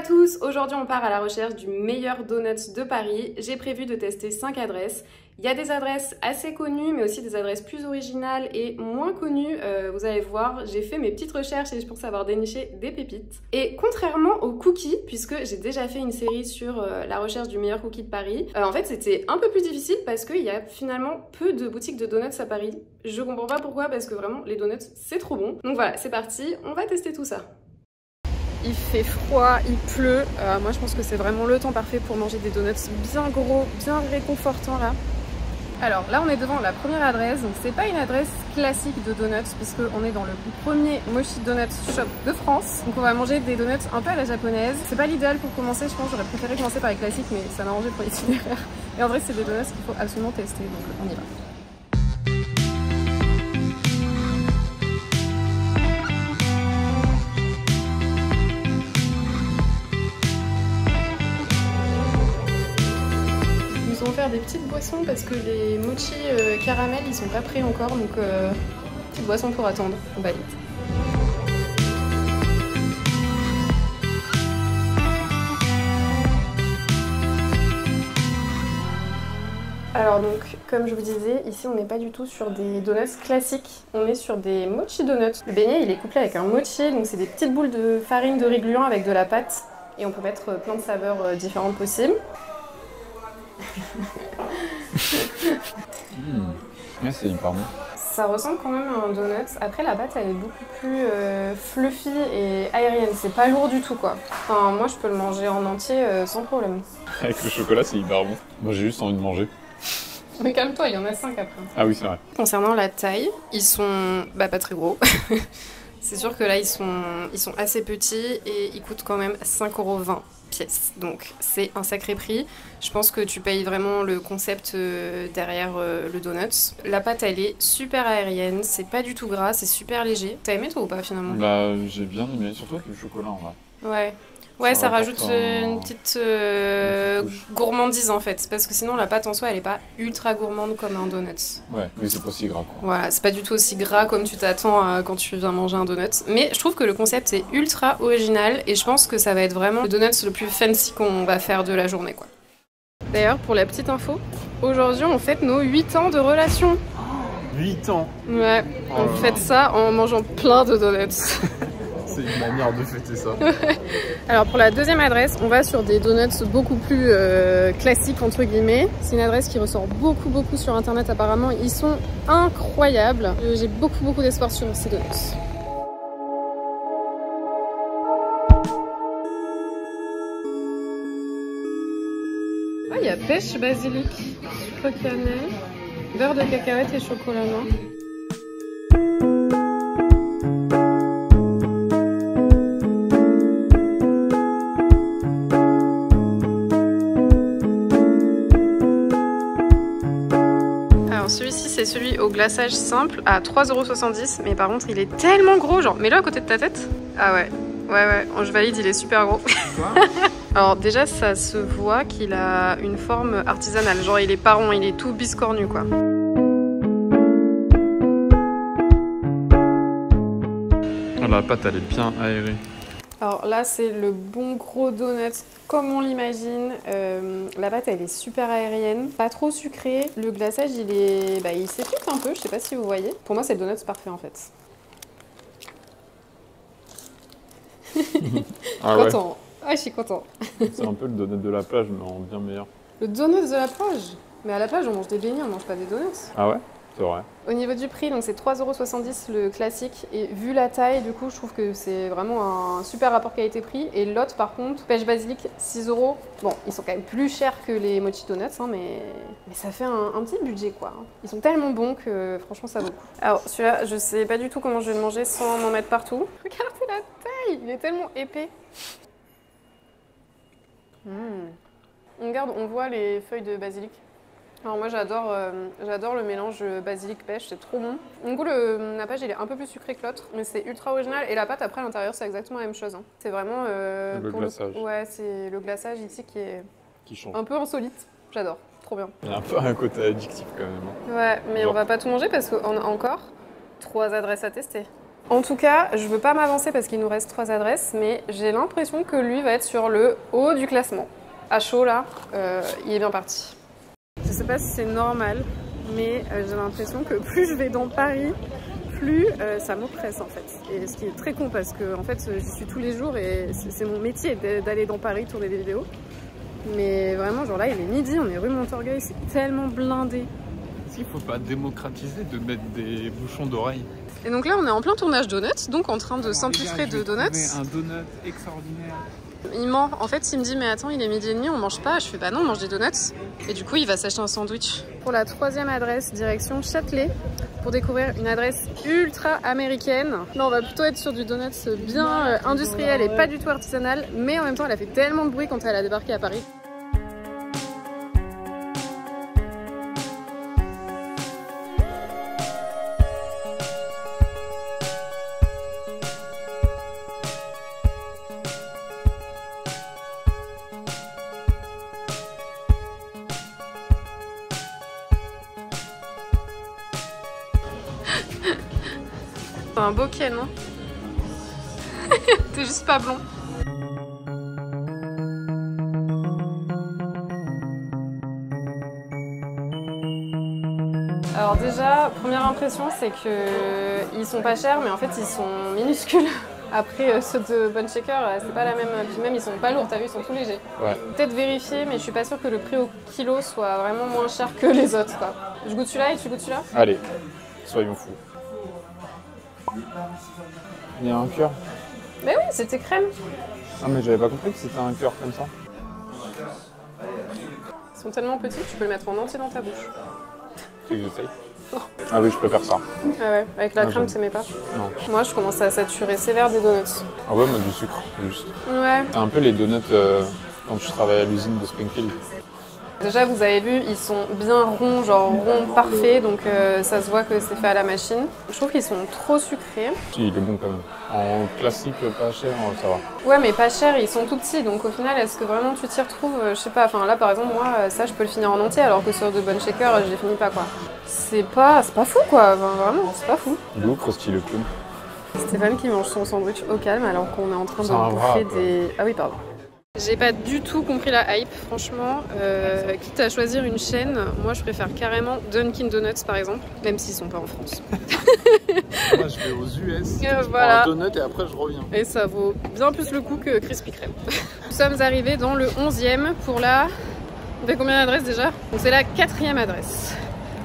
tous, aujourd'hui on part à la recherche du meilleur donut de Paris. J'ai prévu de tester 5 adresses. Il y a des adresses assez connues mais aussi des adresses plus originales et moins connues. Vous allez voir, j'ai fait mes petites recherches et je pense avoir déniché des pépites. Et contrairement aux cookies, puisque j'ai déjà fait une série sur la recherche du meilleur cookie de Paris, en fait c'était un peu plus difficile parce qu'il y a finalement peu de boutiques de donuts à Paris. Je comprends pas pourquoi, parce que vraiment les donuts c'est trop bon. Donc voilà, c'est parti, on va tester tout ça. Il fait froid, il pleut. Moi je pense que c'est vraiment le temps parfait pour manger des donuts bien gros, bien réconfortants là. Alors là on est devant la première adresse, donc c'est pas une adresse classique de donuts puisqu'on est dans le premier Mochi Donut Shop de France. Donc on va manger des donuts un peu à la japonaise. C'est pas l'idéal pour commencer, je pense, j'aurais préféré commencer par les classiques mais ça m'a arrangé pour l'itinéraire. Et en vrai c'est des donuts qu'il faut absolument tester, donc on y va. Ils vont faire des petites boissons parce que les mochi caramel ils sont pas prêts encore, donc petite boisson pour attendre, on valide. Alors donc, comme je vous disais, ici on n'est pas du tout sur des donuts classiques, on est sur des mochi donuts. Le beignet il est couplé avec un mochi, donc c'est des petites boules de farine de riz gluant avec de la pâte et on peut mettre plein de saveurs différentes possibles. Ouais, c'est hyper bon. Ça ressemble quand même à un donut. Après la pâte elle est beaucoup plus fluffy et aérienne, c'est pas lourd du tout quoi. Enfin moi je peux le manger en entier sans problème. Avec le chocolat c'est hyper bon. Moi j'ai juste envie de manger. Mais calme-toi, il y en a 5 après. Ah oui c'est vrai. Concernant la taille, ils sont pas très gros. C'est sûr que là ils sont assez petits et ils coûtent quand même 5,20 € pièce. Donc c'est un sacré prix. Je pense que tu payes vraiment le concept derrière le donut. La pâte elle est super aérienne, c'est pas du tout gras, c'est super léger. T'as aimé toi ou pas finalement? Bah j'ai bien aimé, surtout avec le chocolat en vrai. Ouais. Ouais, ça rajoute une petite gourmandise en fait, parce que sinon la pâte en soi elle est pas ultra gourmande comme un donut. Ouais, mais c'est pas aussi gras quoi. Voilà, c'est pas du tout aussi gras comme tu t'attends quand tu viens manger un donut. Mais je trouve que le concept est ultra original et je pense que ça va être vraiment le donut le plus fancy qu'on va faire de la journée quoi. D'ailleurs, pour la petite info, aujourd'hui on fête nos 8 ans de relation. 8 ans. Ouais, on fête ça en mangeant plein de donuts. C'est une manière de fêter ça. Alors pour la deuxième adresse, on va sur des donuts beaucoup plus classiques entre guillemets. C'est une adresse qui ressort beaucoup sur internet apparemment. Ils sont incroyables. J'ai beaucoup d'espoir sur ces donuts. Ah, il y a pêche basilic, sucre cannelle, beurre de cacahuète et chocolat noir. Celui-ci c'est celui au glaçage simple à 3,70 €, mais par contre il est tellement gros, genre mets-le à côté de ta tête. Ah ouais, je valide, il est super gros. Alors déjà ça se voit qu'il a une forme artisanale, genre il est pas rond, il est tout biscornu quoi. La pâte elle est bien aérée. Alors là c'est le bon gros donut comme on l'imagine. La pâte elle est super aérienne, pas trop sucrée. Le glaçage il s'effrite un peu, je sais pas si vous voyez. Pour moi c'est le donut parfait en fait. Ah ouais. Content. Ah je suis content. C'est un peu le donut de la plage mais en bien meilleur. Le donut de la plage? Mais à la plage on mange des beignets, on mange pas des donuts. Ah ouais? C'est vrai. Au niveau du prix, donc c'est 3,70 € le classique et vu la taille, du coup je trouve que c'est vraiment un super rapport qualité-prix. Et l'autre par contre, pêche basilic 6 €. Bon, ils sont quand même plus chers que les mochi donuts, hein, mais ça fait un petit budget quoi. Ils sont tellement bons que franchement ça vaut le coup. Alors celui-là, je sais pas du tout comment je vais le manger sans m'en mettre partout. Regardez la taille, il est tellement épais. Regarde, on voit les feuilles de basilic. Alors moi j'adore le mélange basilic-pêche, c'est trop bon. Du coup le nappage il est un peu plus sucré que l'autre, mais c'est ultra original. Et la pâte après à l'intérieur c'est exactement la même chose. Hein. C'est vraiment le glaçage. Ouais, c'est le glaçage ici qui change. Un peu insolite, j'adore, trop bien. Il y a un peu un côté addictif quand même. Ouais, mais genre... on va pas tout manger parce qu'on a encore 3 adresses à tester. En tout cas, je veux pas m'avancer parce qu'il nous reste 3 adresses, mais j'ai l'impression que lui va être sur le haut du classement. À chaud là, il est bien parti. Je sais pas si c'est normal, mais j'ai l'impression que plus je vais dans Paris, plus ça m'oppresse en fait. Et ce qui est très con parce que en fait j'y suis tous les jours et c'est mon métier d'aller dans Paris tourner des vidéos. Mais vraiment genre là il est midi, on est rue Montorgueil, c'est tellement blindé. Est-ce qu'il faut pas démocratiser de mettre des bouchons d'oreilles? Et donc là on est en plein tournage donuts, donc en train de s'empiffrer de donuts. Un donut extraordinaire. Il ment, en fait il me dit mais attends il est midi et demi, on mange pas. Je fais bah non on mange des donuts. Et du coup il va s'acheter un sandwich. Pour la 3e adresse, direction Châtelet, pour découvrir une adresse ultra américaine. Là on va plutôt être sur du donuts bien industriel et pas du tout artisanal, mais en même temps elle a fait tellement de bruit quand elle a débarqué à Paris. Un bokeh, non? T'es juste pas blond. Alors déjà, première impression, c'est que ils sont pas chers, mais en fait ils sont minuscules. Après ceux de Bon Shaker, c'est pas la même. Puis même ils sont pas lourds, t'as vu, ils sont tout légers. Ouais. Peut-être vérifier, mais je suis pas sûre que le prix au kilo soit vraiment moins cher que les autres, quoi. Je goûte celui-là et tu goûtes celui-là? Allez, soyons fous. Il y a un cœur. Mais oui, c'était crème. Ah mais j'avais pas compris que c'était un cœur comme ça. Ils sont tellement petits que tu peux le mettre en entier dans ta bouche. Tu veux que j'essaye? Ah oui, je peux faire ça. Ah ouais, avec la crème, t'aimais pas? Non. Moi, je commence à saturer sévère des donuts. Ah ouais, moi du sucre, juste. Ouais. C'est un peu les donuts quand je travaillais à l'usine de Springfield. Déjà, vous avez vu, ils sont bien ronds, genre ronds parfaits, donc ça se voit que c'est fait à la machine. Je trouve qu'ils sont trop sucrés. Si, il est bon quand même. En classique, pas cher, ça va. Ouais, mais pas cher, ils sont tout petits, donc au final, est-ce que vraiment tu t'y retrouves? Je sais pas, enfin là par exemple, moi, ça je peux le finir en entier, alors que sur de Bon Shaker, je les finis pas quoi. C'est pas fou quoi, enfin, vraiment, c'est pas fou. D'où Krusty le clown. Stéphane qui mange son sandwich au calme alors qu'on est en train de bouffer des... Ah oui, pardon. J'ai pas du tout compris la hype, franchement. Quitte à choisir une chaîne, moi je préfère carrément Dunkin' Donuts par exemple, même s'ils sont pas en France. Moi je vais aux US, voilà. je prends un donut et après je reviens. Et ça vaut bien plus le coup que Krispy Kreme. Nous sommes arrivés dans le 11e pour la... On fait combien d'adresses déjà? Donc c'est la 4e adresse.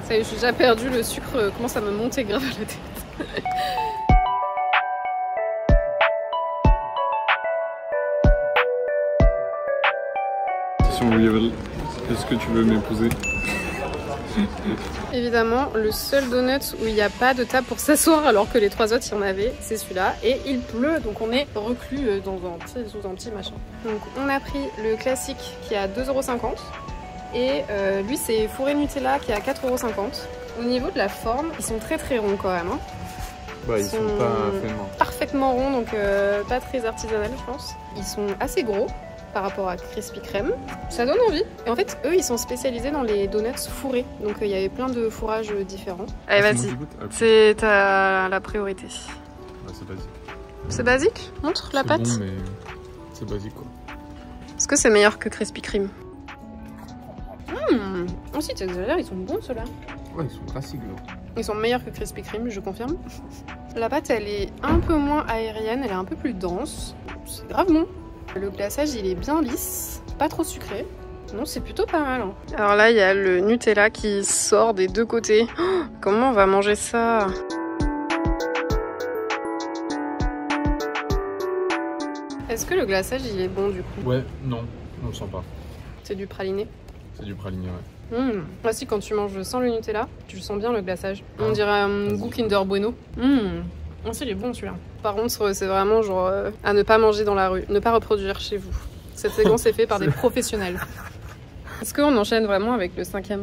Ça y est, j'ai déjà perdu, le sucre commence à me monter grave à la tête. Est-ce que tu veux m'épouser? Évidemment, le seul donut où il n'y a pas de table pour s'asseoir alors que les 3 autres il y en avait, c'est celui-là. Et il pleut, donc on est reclus sous un petit machin. Donc on a pris le classique qui est à 2,50 € et lui c'est fourré Nutella qui est à 4,50 €. Au niveau de la forme, ils sont très très ronds quand même. Hein. Ouais, ils sont pas parfaitement ronds, donc pas très artisanal je pense. Ils sont assez gros par rapport à Krispy Kreme. Ça donne envie. Et en fait, eux, ils sont spécialisés dans les donuts fourrés. Donc il y avait plein de fourrages différents. Allez, vas-y. C'est la priorité. C'est basique. C'est basique? Montre la pâte. Bon, mais c'est basique quoi. Est-ce que c'est meilleur que Krispy Kreme? Oh si, t'exagères, ils sont bons ceux-là. Ouais, ils sont classiques là. Ils sont meilleurs que Krispy Kreme, je confirme. La pâte, elle est un peu moins aérienne, elle est un peu plus dense. C'est grave bon. Le glaçage, il est bien lisse, pas trop sucré. Non, c'est plutôt pas mal. Hein. Alors là, il y a le Nutella qui sort des deux côtés. Oh, comment on va manger ça? Est-ce que le glaçage, il est bon du coup? Ouais, non, on le sent pas. C'est du praliné? C'est du praliné, ouais. Ah si, quand tu manges sans le Nutella, tu le sens bien le glaçage. On dirait un goût Kinder Bueno. Ah si, il est bon celui-là. Par contre, c'est vraiment genre à ne pas manger dans la rue, ne pas reproduire chez vous. Cette séquence est faite par des professionnels. Est-ce qu'on enchaîne vraiment avec le 5e?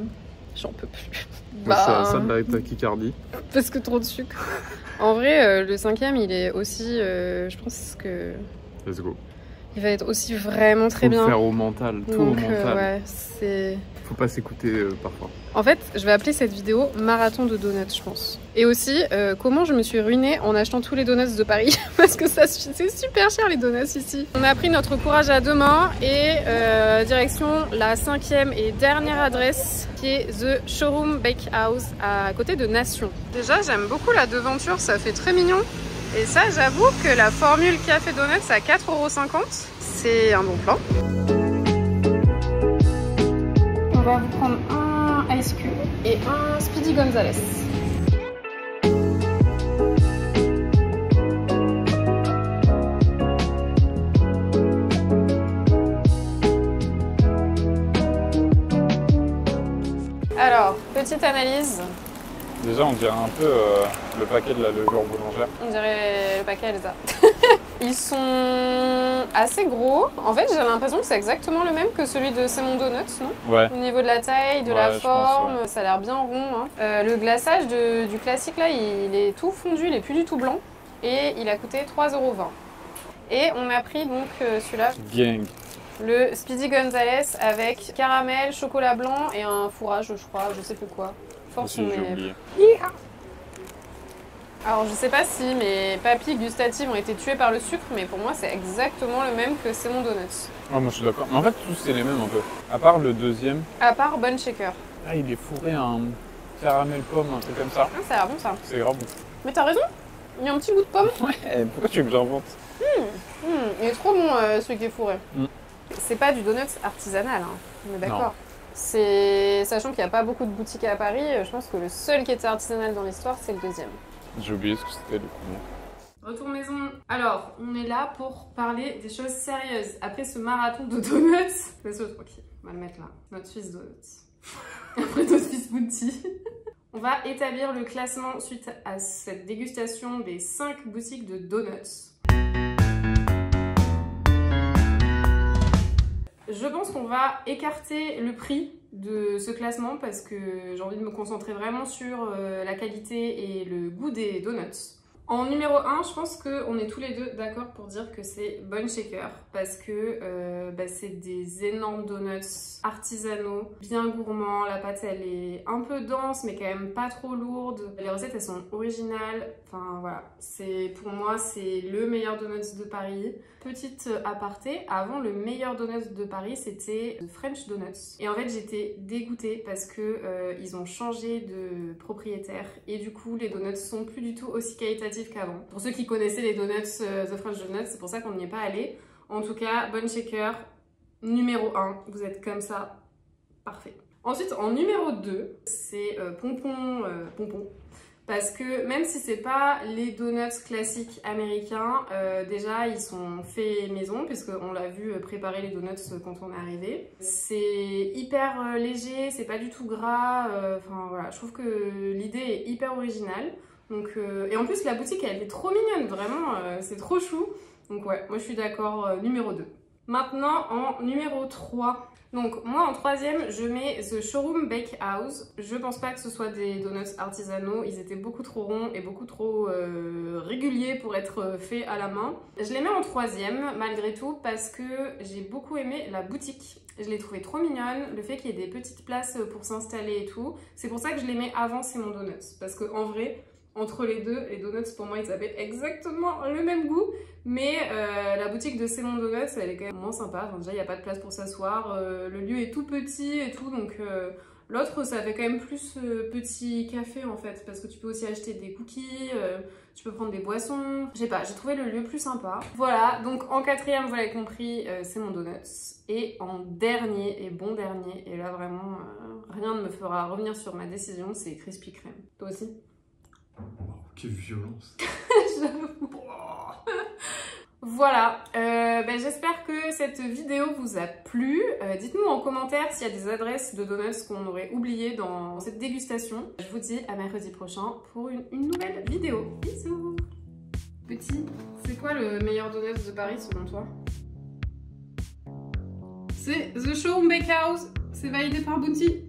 J'en peux plus. Ça de la tachycardie. Parce que trop de sucre. En vrai, le 5e, il est aussi, je pense que... Let's go. il va être aussi vraiment très Faut bien. le faire au mental, tout Donc, au mental. ouais, c'est... Faut pas s'écouter parfois. En fait, je vais appeler cette vidéo marathon de donuts, je pense. Et aussi, comment je me suis ruinée en achetant tous les donuts de Paris. Parce que c'est super cher les donuts ici. On a pris notre courage à deux mains et direction la 5e et dernière adresse qui est The Showroom Bakehouse à côté de Nation. Déjà, j'aime beaucoup la devanture, ça fait très mignon. Et ça, j'avoue que la formule café donuts à 4,50 €, c'est un bon plan. On va vous prendre un Ice Cube et un Speedy Gonzales. Alors, petite analyse. Déjà, on dirait un peu le paquet de la levure boulangère. On dirait le paquet Elsa. Ils sont assez gros. En fait, j'ai l'impression que c'est exactement le même que celui de C'est Mon Donuts, non? Ouais. Au niveau de la taille, de la forme, pense, ouais. Ça a l'air bien rond. Hein. Le glaçage du classique, là, il est tout fondu, il est plus du tout blanc. Et il a coûté 3,20 €. Et on a pris donc celui-là. Gang. Le Speedy Gonzales avec caramel, chocolat blanc et un fourrage, je crois, je sais plus quoi. Force Aussi, j'ai oublié. Alors je sais pas si mes papilles gustatives ont été tuées par le sucre, mais pour moi c'est exactement le même que C'est Mon Donuts. Ah, moi je suis d'accord. Mais en fait tous c'est les mêmes un peu. À part le deuxième. À part Bon Shaker. Ah, il est fourré en caramel pomme, un truc comme ça. Ah, ça a l'air bon ça. C'est grave bon. Mais t'as raison, il y a un petit goût de pomme. Ouais, pourquoi tu veux que j'invente? Il est trop bon celui qui est fourré. C'est pas du donut artisanal, hein. On est d'accord. Sachant qu'il n'y a pas beaucoup de boutiques à Paris, je pense que le seul qui était artisanal dans l'histoire, c'est le deuxième. J'ai oublié ce que c'était le premier. Retour maison. Alors, on est là pour parler des choses sérieuses. Après ce marathon de donuts, laisse-le tranquille, on va le mettre là. Notre Swiss Donuts. Après notre Swiss Bounty. On va établir le classement suite à cette dégustation des 5 boutiques de donuts. Je pense qu'on va écarter le prix de ce classement parce que j'ai envie de me concentrer vraiment sur la qualité et le goût des donuts. En numéro 1, je pense qu'on est tous les deux d'accord pour dire que c'est Bon Shaker parce que c'est des énormes donuts artisanaux, bien gourmands. La pâte elle est un peu dense mais quand même pas trop lourde. Les recettes elles sont originales. Enfin voilà, pour moi c'est le meilleur donuts de Paris. Petite aparté, avant le meilleur donut de Paris c'était French Donuts. Et en fait j'étais dégoûtée parce que ils ont changé de propriétaire et du coup les donuts sont plus du tout aussi qualitatifs qu'avant. Pour ceux qui connaissaient les donuts The French Donuts, c'est pour ça qu'on n'y est pas allé. En tout cas, Bon Shaker, numéro 1, vous êtes comme ça, parfait. Ensuite, en numéro 2, c'est Pompon. Parce que même si c'est pas les donuts classiques américains, déjà ils sont faits maison puisqu'on l'a vu préparer les donuts quand on est arrivé. C'est hyper léger, c'est pas du tout gras, enfin voilà, je trouve que l'idée est hyper originale. Donc, et en plus la boutique elle est trop mignonne, vraiment c'est trop chou. Donc ouais, moi je suis d'accord, numéro 2. Maintenant en numéro 3. Donc moi en troisième je mets The Showroom Bakehouse. Je pense pas que ce soit des donuts artisanaux, ils étaient beaucoup trop ronds et beaucoup trop réguliers pour être faits à la main. Je les mets en troisième malgré tout parce que j'ai beaucoup aimé la boutique. Je l'ai trouvée trop mignonne, le fait qu'il y ait des petites places pour s'installer et tout. C'est pour ça que je les mets avant C'est Mon Donuts parce que en vrai entre les deux, les donuts pour moi ils avaient exactement le même goût. Mais la boutique de C'est Mon Donuts elle est quand même moins sympa. Enfin, déjà il n'y a pas de place pour s'asseoir, le lieu est tout petit et tout. Donc l'autre ça fait quand même plus petit café en fait. Parce que tu peux aussi acheter des cookies, tu peux prendre des boissons. Je sais pas, j'ai trouvé le lieu plus sympa. Voilà, donc en quatrième vous l'avez compris, C'est Mon Donuts. Et en dernier, et bon dernier, et là vraiment rien ne me fera revenir sur ma décision, c'est Krispy Kreme. Toi aussi? Wow, quelle violence. Voilà, j'espère que cette vidéo vous a plu. Dites-nous en commentaire s'il y a des adresses de donuts qu'on aurait oubliées dans cette dégustation. Je vous dis à mercredi prochain pour une nouvelle vidéo. Bisous. Petit, c'est quoi le meilleur donut de Paris selon toi? C'est The Showroom Bakehouse, c'est validé par Bounty.